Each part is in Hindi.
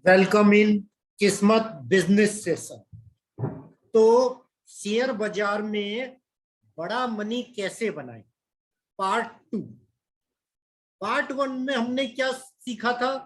वेलकम इन किस्मत बिजनेस सेशन। तो शेयर बाजार में बड़ा मनी कैसे बनाए, पार्ट 2। पार्ट 1 में हमने क्या सीखा था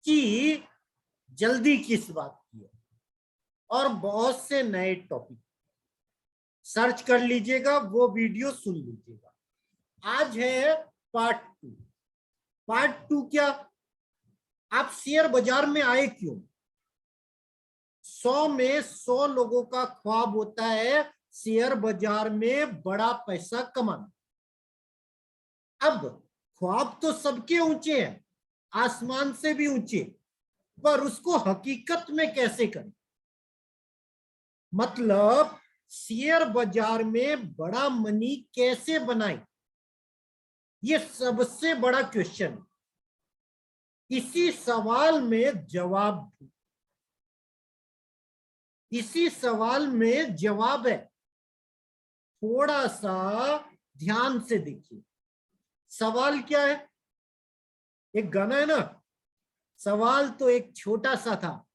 कि जल्दी किस बात की है, और बहुत से नए टॉपिक सर्च कर लीजिएगा, वो वीडियो सुन लीजिएगा। आज है पार्ट 2। पार्ट 2 क्या, आप शेयर बाजार में आए क्यों? 100 में 100 लोगों का ख्वाब होता है शेयर बाजार में बड़ा पैसा कमाना। अब ख्वाब तो सबके ऊंचे हैं, आसमान से भी ऊंचे, पर उसको हकीकत में कैसे करें? मतलब शेयर बाजार में बड़ा मनी कैसे बनाए, ये सबसे बड़ा क्वेश्चन है। इसी सवाल में जवाब है। थोड़ा सा ध्यान से देखिए। सवाल क्या है? एक गाना है ना, सवाल तो एक छोटा सा था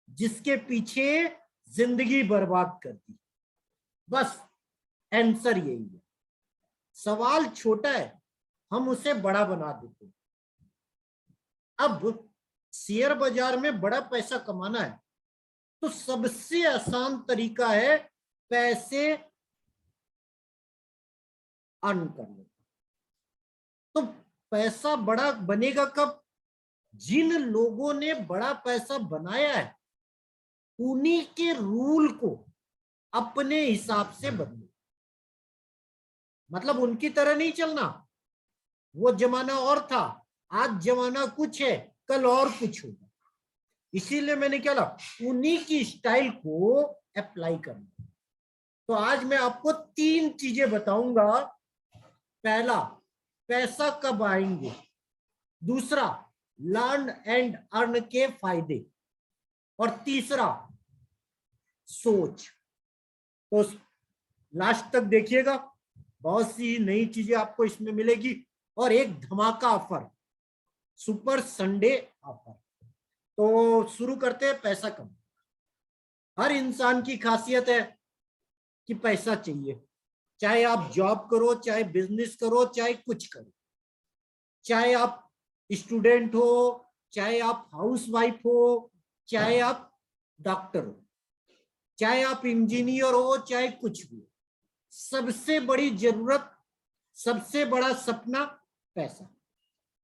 जिसके पीछे जिंदगी बर्बाद कर दी। बस आंसर यही है। सवाल छोटा है, हम उसे बड़ा बना देते हैं। अब शेयर बाजार में बड़ा पैसा कमाना है तो सबसे आसान तरीका है पैसे अर्न करने। तो पैसा बड़ा बनेगा कब? जिन लोगों ने बड़ा पैसा बनाया है उन्हीं के रूल को अपने हिसाब से बदलो। मतलब उनकी तरह नहीं चलना। वो जमाना और था, आज जमाना कुछ है, कल और कुछ होगा। इसीलिए मैंने क्या कहा, उन्हीं की स्टाइल को अप्लाई करना। तो आज मैं आपको 3 चीजें बताऊंगा। पहला, पैसा कब आएंगे। दूसरा, लर्न एंड अर्न के फायदे। और तीसरा, सोच। तो लास्ट तक देखिएगा, बहुत सी नई चीजें आपको इसमें मिलेगी और एक धमाका ऑफर, सुपर संडे ऑफर। तो शुरू करते हैं। पैसा कम, हर इंसान की खासियत है कि पैसा चाहिए। चाहे आप जॉब करो, चाहे बिजनेस करो, चाहे कुछ करो, चाहे आप स्टूडेंट हो, चाहे आप हाउसवाइफ हो, चाहे आप डॉक्टर हो, चाहे आप इंजीनियर हो, चाहे कुछ भी हो, सबसे बड़ी जरूरत, सबसे बड़ा सपना पैसा।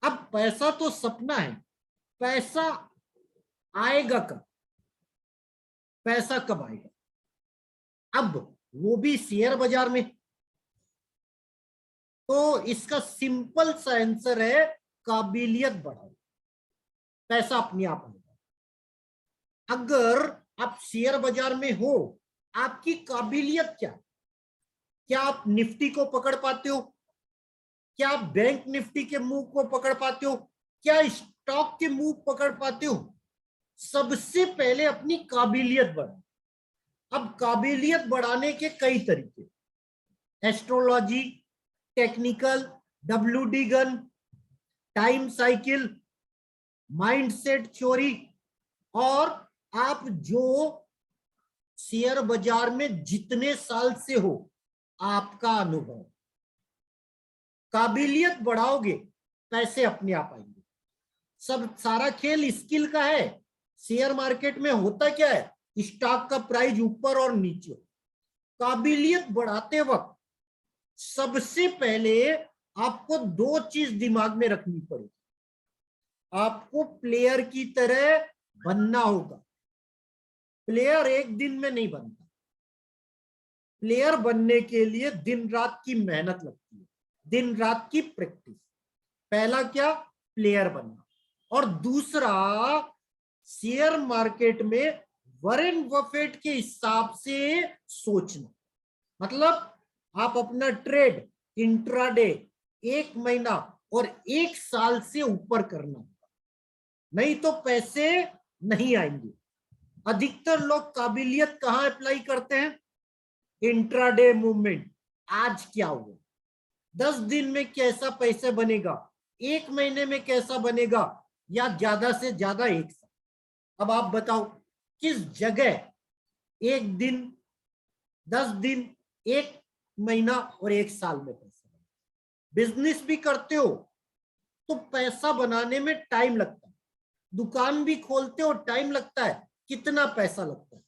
अब पैसा तो सपना है, पैसा आएगा कब? पैसा कब आएगा? अब वो भी शेयर बाजार में। तो इसका सिंपल सा आंसर है, काबिलियत बढ़ाओ, पैसा अपने आप आएगा। अगर आप शेयर बाजार में हो, आपकी काबिलियत क्या आप निफ्टी को पकड़ पाते हो? क्या आप बैंक निफ्टी के मूव को पकड़ पाते हो? क्या स्टॉक के मूव पकड़ पाते हो? सबसे पहले अपनी काबिलियत बढ़ाओ। अब काबिलियत बढ़ाने के कई तरीके, astrology, technical, WD gun, time cycle, mindset theory, और आप जो शेयर बाजार में जितने साल से हो, आपका अनुभव। काबिलियत बढ़ाओगे, पैसे अपने आप आएंगे। सब सारा खेल स्किल का है। शेयर मार्केट में होता क्या है, स्टॉक का प्राइस ऊपर और नीचे। काबिलियत बढ़ाते वक्त सबसे पहले आपको 2 चीज दिमाग में रखनी पड़ेगी। आपको प्लेयर की तरह बनना होगा। प्लेयर एक दिन में नहीं बनता। प्लेयर बनने के लिए दिन रात की मेहनत लगती है, दिन रात की प्रैक्टिस। पहला क्या, प्लेयर बनना। और दूसरा, शेयर मार्केट में वॉरेन बफेट के हिसाब से सोचना। मतलब आप अपना ट्रेड इंट्राडे 1 महीना और 1 साल से ऊपर करना, नहीं तो पैसे नहीं आएंगे। अधिकतर लोग काबिलियत कहां अप्लाई करते हैं? Intraday movement. आज क्या हुआ, 10 दिन में कैसा पैसा बनेगा, 1 महीने में कैसा बनेगा, या ज्यादा से ज्यादा 1 साल। अब आप बताओ किस जगह 1 दिन, 10 दिन, 1 महीना और 1 साल में पैसा बना? बिजनेस भी करते हो तो पैसा बनाने में टाइम लगता है, दुकान भी खोलते हो टाइम लगता है, कितना पैसा लगता है।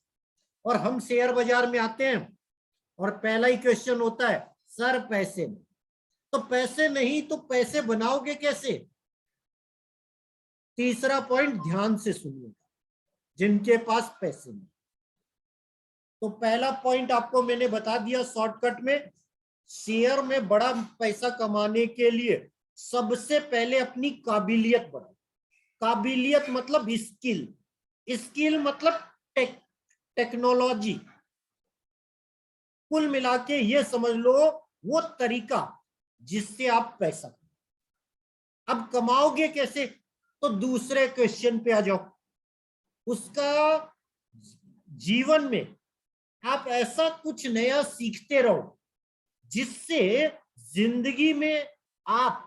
और हम शेयर बाजार में आते हैं और पहला ही क्वेश्चन होता है सर पैसे नहीं। तो पैसे नहीं तो पैसे बनाओगे कैसे? तीसरा पॉइंट ध्यान से सुनिएगा, जिनके पास पैसे नहीं। तो पहला पॉइंट आपको मैंने बता दिया शॉर्टकट में, शेयर में बड़ा पैसा कमाने के लिए सबसे पहले अपनी काबिलियत बढ़ाओ। काबिलियत मतलब स्किल, स्किल मतलब टेक्नोलॉजी। कुल मिला के ये समझ लो वो तरीका जिससे आप पैसा कमाओ। अब कमाओगे कैसे? तो दूसरे क्वेश्चन पे आ जाओ। उसका जीवन में आप ऐसा कुछ नया सीखते रहो जिससे जिंदगी में आप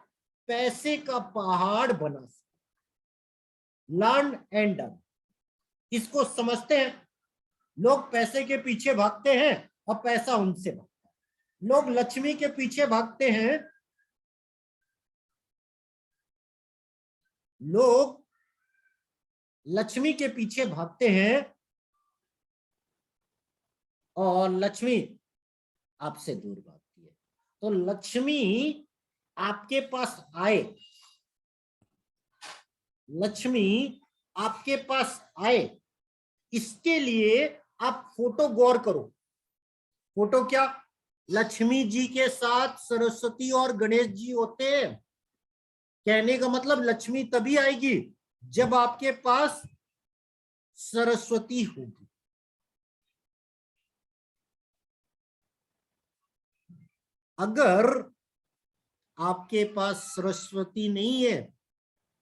पैसे का पहाड़ बना सको। लर्न एंड डन, इसको समझते हैं। लोग पैसे के पीछे भागते हैं और पैसा उनसे भागता है। लोग लक्ष्मी के पीछे भागते हैं, लोग लक्ष्मी के पीछे भागते हैं और लक्ष्मी आपसे दूर भागती है। तो लक्ष्मी आपके पास आए, लक्ष्मी आपके पास आए, इसके लिए आप फोटो गौर करो। फोटो क्या? लक्ष्मी जी के साथ सरस्वती और गणेश जी होते हैं। कहने का मतलब लक्ष्मी तभी आएगी जब आपके पास सरस्वती होगी। अगर आपके पास सरस्वती नहीं है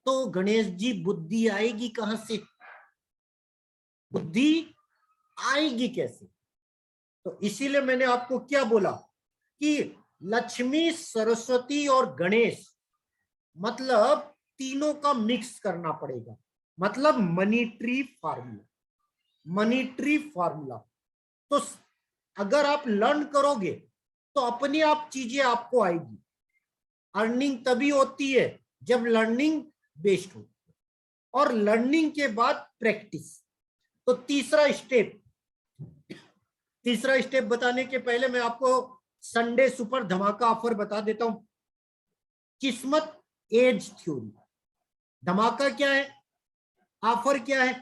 तो गणेश जी बुद्धि आएगी कहां से? बुद्धि आएगी कैसे? तो इसीलिए मैंने आपको क्या बोला कि लक्ष्मी, सरस्वती और गणेश मतलब तीनों का मिक्स करना पड़ेगा। मतलब money tree formula, money tree formula. तो अगर आप लर्न करोगे तो अपने आप चीजें आपको आएगी। अर्निंग तभी होती है जब लर्निंग बेस्ड होती है, और लर्निंग के बाद प्रैक्टिस। तो तीसरा स्टेप बताने के पहले मैं आपको संडे सुपर धमाका ऑफर बता देता हूं। किस्मत एज थ्योरी। धमाका क्या है, ऑफर क्या है?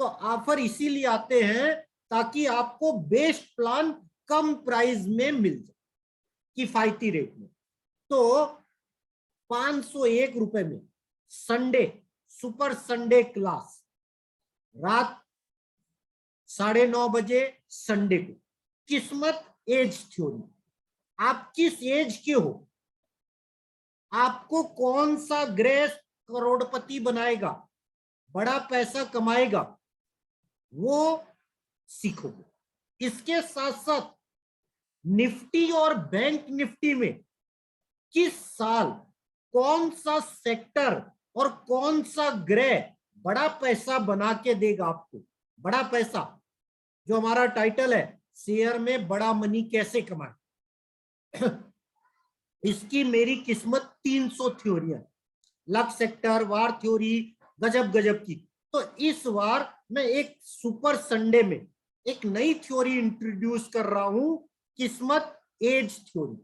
तो ऑफर इसीलिए आते हैं ताकि आपको बेस्ट प्लान कम प्राइस में मिल जाए, किफायती रेट में। तो 501 रुपए में संडे सुपर संडे क्लास, रात 9:30 बजे संडे को। किस्मत एज थ्योरी। आप किस एज के हो, आपको कौन सा ग्रह करोड़पति बनाएगा, बड़ा पैसा कमाएगा, वो सीखोगे। इसके साथ साथ निफ्टी और बैंक निफ्टी में किस साल कौन सा सेक्टर और कौन सा ग्रह बड़ा पैसा बना के देगा आपको। बड़ा पैसा, जो हमारा टाइटल है शेयर में बड़ा मनी कैसे कमाए, इसकी मेरी किस्मत 300 थ्योरियां, लक सेक्टर, वार थ्योरी, गजब गजब की। तो इस बार मैं एक सुपर संडे में एक नई थ्योरी इंट्रोड्यूस कर रहा हूं, किस्मत एज थ्योरी।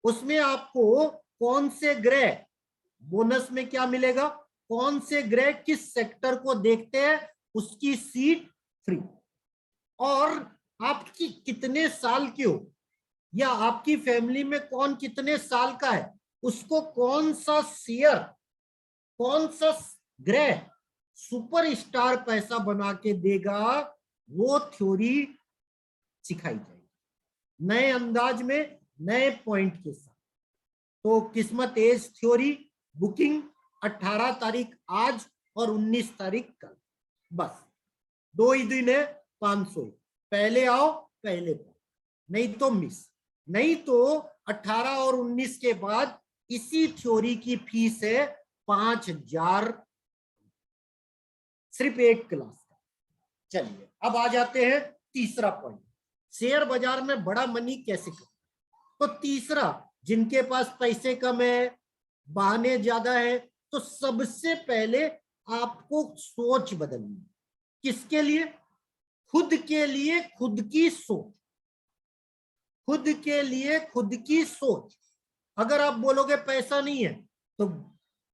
उसमें आपको कौन से ग्रह, बोनस में क्या मिलेगा, कौन से ग्रह किस सेक्टर को देखते हैं उसकी सीट फ्री। और आपकी कितने साल की हो या आपकी फैमिली में कौन कितने साल का है, उसको कौन सा शेयर, कौन सा ग्रह सुपर स्टार पैसा बना के देगा, वो थ्योरी सिखाई जाएगी नए अंदाज में, नए पॉइंट के साथ। तो किस्मत एज थ्योरी बुकिंग 18 तारीख आज और 19 तारीख कल, बस 2 ही दिन है। 500 पहले आओ पहले पाओ, नहीं तो मिस। नहीं तो 18 और 19 के बाद इसी थ्योरी की फीस है 5000 सिर्फ एक क्लास का। चलिए अब आ जाते हैं तीसरा पॉइंट, शेयर बाजार में बड़ा मनी कैसे करें। तो तीसरा, जिनके पास पैसे कम है, बहाने ज्यादा है, तो सबसे पहले आपको सोच बदलनी है। किसके लिए? खुद के लिए, खुद की सोच, खुद के लिए खुद की सोच। अगर आप बोलोगे पैसा नहीं है, तो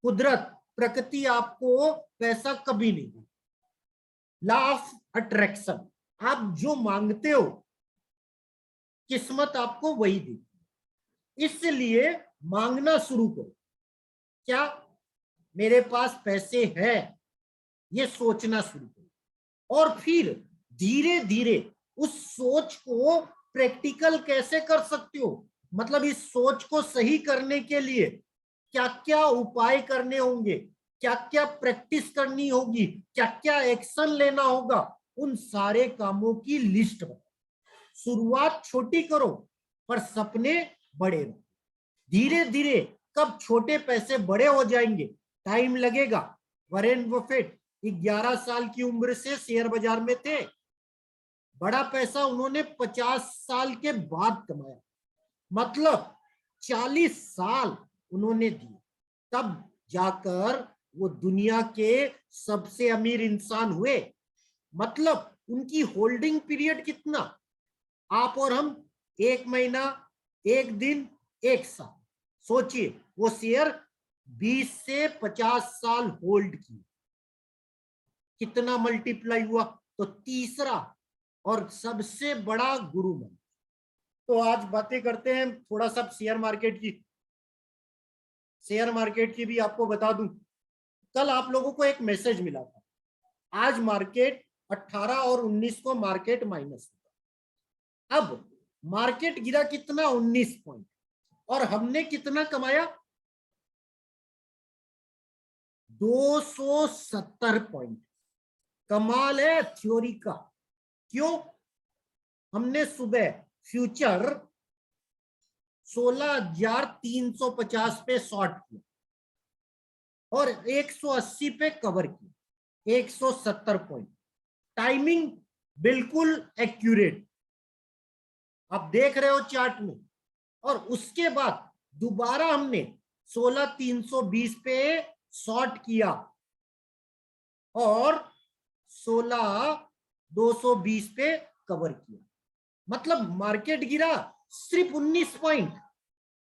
कुदरत, प्रकृति आपको पैसा कभी नहीं देगी। लॉ ऑफ अट्रैक्शन, आप जो मांगते हो किस्मत आपको वही देगी। इसलिए मांगना शुरू करो। क्या मेरे पास पैसे हैं, ये सोचना शुरू करो, और फिर धीरे धीरे उस सोच को प्रैक्टिकल कैसे कर सकते हो, मतलब इस सोच को सही करने के लिए क्या क्या उपाय करने होंगे, क्या क्या प्रैक्टिस करनी होगी, क्या क्या एक्शन लेना होगा, उन सारे कामों की लिस्ट बनाओ। शुरुआत छोटी करो पर सपने बड़े रहो। धीरे धीरे कब छोटे पैसे बड़े हो जाएंगे, टाइम लगेगा। वॉरेन बफेट 11 साल की उम्र से शेयर बाजार में थे। बड़ा पैसा उन्होंने 50 साल के बाद कमाया, मतलब 40 साल उन्होंने दिए, तब जाकर वो दुनिया के सबसे अमीर इंसान हुए। मतलब उनकी होल्डिंग पीरियड कितना, आप और हम 1 महीना, 1 दिन, 1 साल। सोचिए वो शेयर 20 से 50 साल होल्ड किए, कितना मल्टीप्लाई हुआ। तो तीसरा और सबसे बड़ा गुरु मंत्र। तो आज बातें करते हैं थोड़ा सा शेयर मार्केट की। शेयर मार्केट की भी आपको बता दूं, कल आप लोगों को एक मैसेज मिला था, आज मार्केट 18 और 19 को मार्केट माइनस होगा। अब मार्केट गिरा कितना, 19 पॉइंट, और हमने कितना कमाया, 270 पॉइंट। कमाल है थ्योरी का। क्यों? हमने सुबह फ्यूचर 16,350 पे शॉर्ट किया और 180 पे कवर किया, 170 पॉइंट। टाइमिंग बिल्कुल एक्यूरेट, आप देख रहे हो चार्ट में। और उसके बाद दोबारा हमने 16,320 पे शॉर्ट किया और 16,220 पे कवर किया। मतलब मार्केट गिरा सिर्फ 19 पॉइंट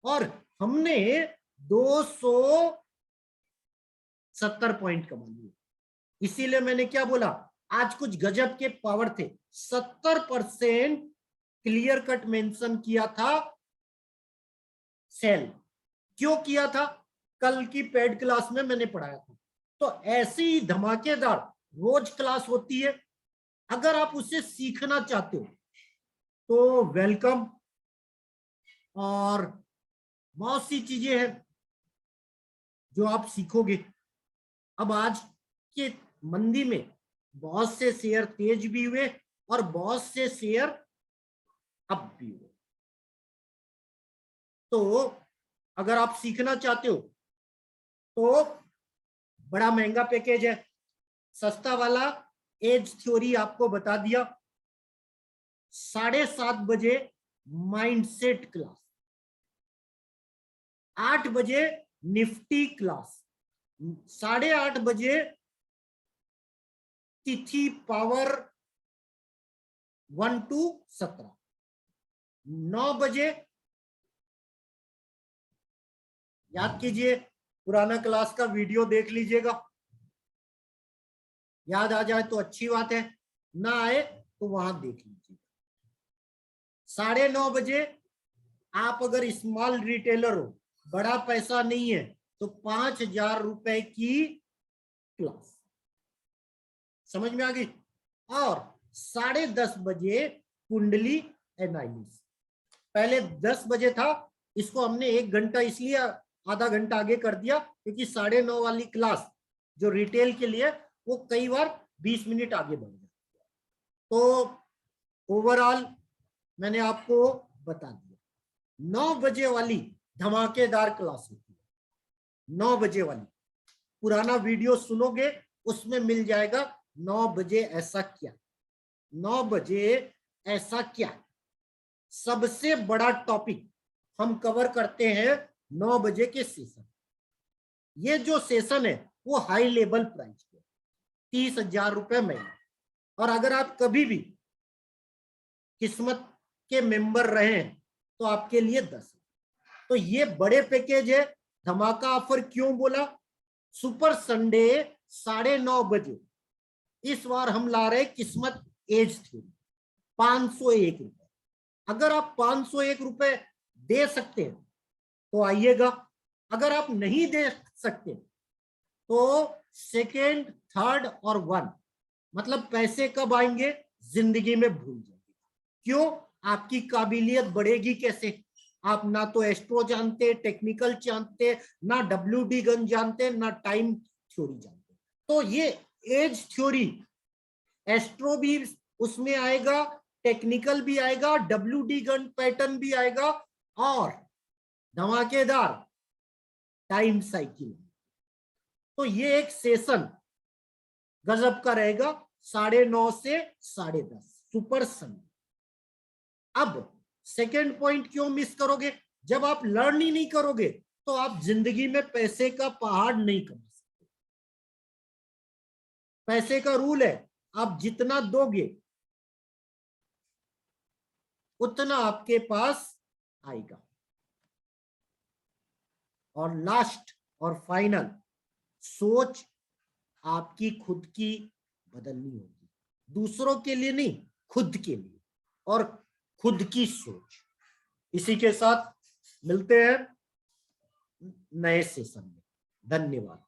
और हमने 270 पॉइंट कमा लिए। इसीलिए मैंने क्या बोला, आज कुछ गजब के पावर थे। 70% क्लियर कट मेंशन किया था सेल। क्यों किया था? कल की पेड क्लास में मैंने पढ़ाया था। तो ऐसी धमाकेदार रोज क्लास होती है, अगर आप उसे सीखना चाहते हो तो वेलकम। और बहुत सी चीजें हैं जो आप सीखोगे। अब आज के मंदी में बहुत से शेयर तेज भी हुए और बहुत से शेयर अप भी हुए। तो अगर आप सीखना चाहते हो तो बड़ा महंगा पैकेज है। सस्ता वाला एज थ्योरी आपको बता दिया, 7:30 बजे माइंडसेट क्लास, 8 बजे निफ्टी क्लास, 8:30 बजे तिथि पावर 1 to 17, 9 बजे याद कीजिए, पुराना क्लास का वीडियो देख लीजिएगा, याद आ जाए तो अच्छी बात है, ना आए तो वहां देख लीजिए। 9:30 बजे आप अगर स्मॉल रिटेलर हो, बड़ा पैसा नहीं है, तो 5,000 रुपए की क्लास। समझ में आ गई? और 10:30 बजे कुंडली एनालिसिस। पहले 10 बजे था, इसको हमने 1 घंटा इसलिए आधा घंटा आगे कर दिया क्योंकि 9:30 वाली क्लास जो रिटेल के लिए, वो कई बार 20 मिनट आगे बढ़ गया। तो ओवरऑल मैंने आपको बता दिया। 9 बजे वाली धमाकेदार क्लास होती है, 9 बजे वाली। पुराना वीडियो सुनोगे उसमें मिल जाएगा 9 बजे ऐसा क्या, 9 बजे ऐसा क्या, सबसे बड़ा टॉपिक हम कवर करते हैं 9 बजे के सेशन। ये जो सेशन है वो हाई लेवल प्राइस पे 30,000 रुपए महीना। और अगर आप कभी भी किस्मत के मेंबर रहे हैं तो आपके लिए 10। तो ये बड़े पैकेज है, धमाका ऑफर क्यों बोला, सुपर संडे 9:30 बजे इस बार हम ला रहे किस्मत एज थ्योरी 501 रुपए। अगर आप 501 रुपए दे सकते हैं तो आइएगा, अगर आप नहीं दे सकते तो सेकेंड, थर्ड और 1 मतलब पैसे कब आएंगे, जिंदगी में भूल जाएंगे। क्यों, आपकी काबिलियत बढ़ेगी कैसे, आप ना तो एस्ट्रो जानते, टेक्निकल जानते, ना WD गन जानते, ना टाइम थ्योरी जानते। तो ये एज थ्योरी, एस्ट्रो भी उसमें आएगा, टेक्निकल भी आएगा, WD गन पैटर्न भी आएगा और धमाकेदार टाइम साइकिल। तो ये एक सेशन गजब का रहेगा 9:30 से 10:30 सुपर संडे। अब सेकेंड पॉइंट क्यों मिस करोगे, जब आप लर्न ही नहीं करोगे तो आप जिंदगी में पैसे का पहाड़ नहीं कमा सकते। पैसे का रूल है, आप जितना दोगे उतना आपके पास आएगा। और लास्ट और फाइनल, सोच आपकी खुद की बदलनी होगी, दूसरों के लिए नहीं, खुद के लिए, और खुद की सोच। इसी के साथ मिलते हैं नए सेशन में। धन्यवाद।